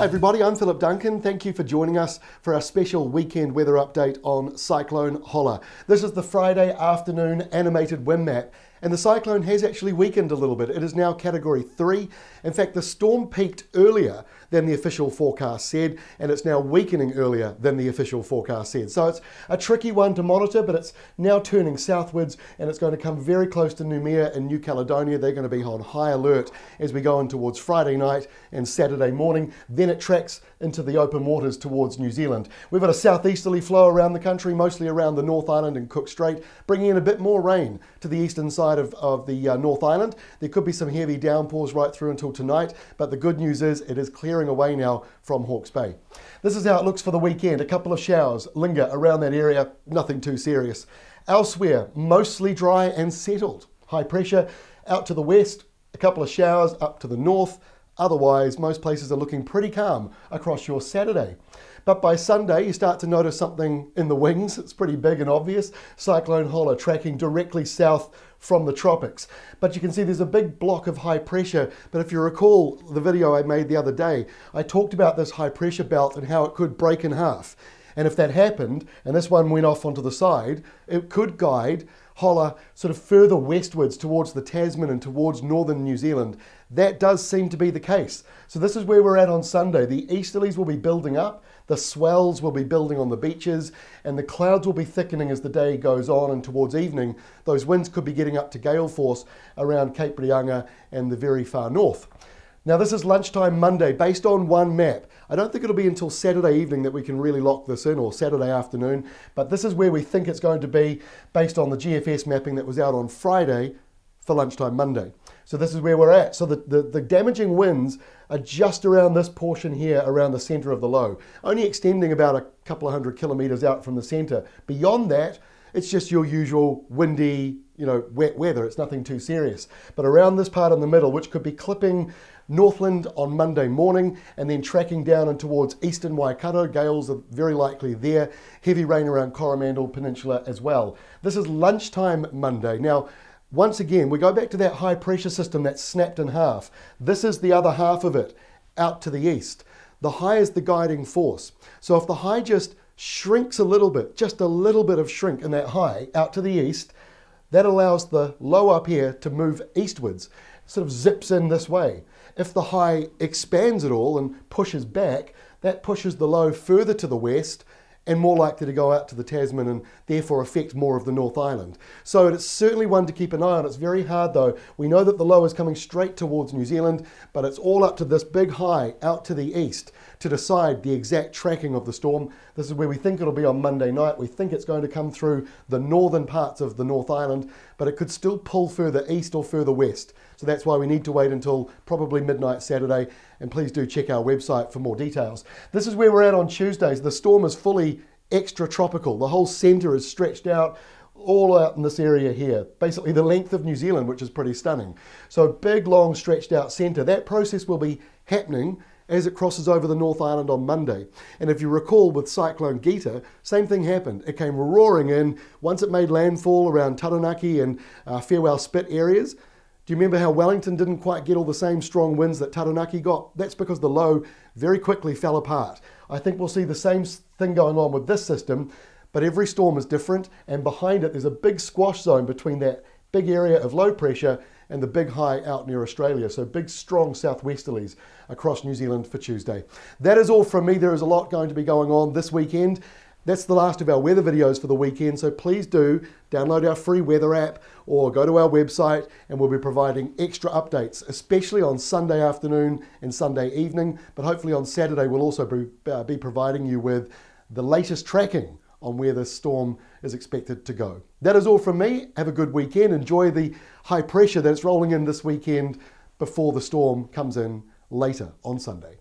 Hi everybody, I'm Philip Duncan. Thank you for joining us for our special weekend weather update on Cyclone Hola. This is the Friday afternoon animated wind map, and the cyclone has actually weakened a little bit. It is now Category 3. In fact, the storm peaked earlier than the official forecast said, and it's now weakening earlier than the official forecast said. So it's a tricky one to monitor, but it's now turning southwards, and it's going to come very close to Noumea in New Caledonia. They're going to be on high alert as we go in towards Friday night and Saturday morning. Then it tracks into the open waters towards New Zealand. We've got a southeasterly flow around the country, mostly around the North Island and Cook Strait, bringing in a bit more rain to the eastern side of the North Island. There could be some heavy downpours right through until tonight, but the good news is it is clearing away now from Hawke's Bay. This is how it looks for the weekend. A couple of showers linger around that area, nothing too serious. Elsewhere, mostly dry and settled. High pressure out to the west, a couple of showers up to the north. Otherwise, most places are looking pretty calm across your Saturday. But by Sunday, you start to notice something in the wings. It's pretty big and obvious. Cyclone Hola tracking directly south from the tropics. But you can see there's a big block of high pressure. But if you recall the video I made the other day, I talked about this high pressure belt and how it could break in half. And if that happened, and this one went off onto the side, it could guide Hola sort of further westwards towards the Tasman and towards northern New Zealand. That does seem to be the case. So this is where we're at on Sunday. The easterlies will be building up, the swells will be building on the beaches, and the clouds will be thickening as the day goes on, and towards evening, those winds could be getting up to gale force around Cape Reinga and the very far north. Now this is lunchtime Monday, based on one map. I don't think it'll be until Saturday evening that we can really lock this in, or Saturday afternoon, but this is where we think it's going to be based on the GFS mapping that was out on Friday for lunchtime Monday. So this is where we're at. So the damaging winds are just around this portion here, around the centre of the low, only extending about a couple of 100 kilometres out from the centre. Beyond that, it's just your usual windy, wet weather. It's nothing too serious. But around this part in the middle, which could be clipping Northland on Monday morning and then tracking down and towards eastern Waikato, gales are very likely there. Heavy rain around Coromandel Peninsula as well. This is lunchtime Monday. Now, once again, we go back to that high pressure system that's snapped in half. This is the other half of it, out to the east. The high is the guiding force. So if the high just shrinks a little bit, just a little bit of shrink in that high out to the east, that allows the low up here to move eastwards, sort of zips in this way. If the high expands at all and pushes back, that pushes the low further to the west and more likely to go out to the Tasman and therefore affect more of the North Island. So it's certainly one to keep an eye on. It's very hard though. We know that the low is coming straight towards New Zealand, but it's all up to this big high out to the east to decide the exact tracking of the storm. This is where we think it'll be on Monday night. We think it's going to come through the northern parts of the North Island, but it could still pull further east or further west. So that's why we need to wait until probably midnight Saturday, and please do check our website for more details. This is where we're at on Tuesdays. The storm is fully extratropical. The whole centre is stretched out all out in this area here, basically the length of New Zealand, which is pretty stunning. So a big, long, stretched out centre. That process will be happening as it crosses over the North Island on Monday. And if you recall with Cyclone Gita, same thing happened. It came roaring in once it made landfall around Taranaki and Farewell Spit areas. Do you remember how Wellington didn't quite get all the same strong winds that Taranaki got? That's because the low very quickly fell apart. I think we'll see the same thing going on with this system, but every storm is different, and behind it there's a big squash zone between that big area of low pressure and the big high out near Australia. So big, strong southwesterlies across New Zealand for Tuesday. That is all from me. There is a lot going to be going on this weekend. That's the last of our weather videos for the weekend, so please do download our free weather app or go to our website, and we'll be providing extra updates, especially on Sunday afternoon and Sunday evening, but hopefully on Saturday we'll also be providing you with the latest tracking on where this storm is expected to go. That is all from me. Have a good weekend. Enjoy the high pressure that's rolling in this weekend before the storm comes in later on Sunday.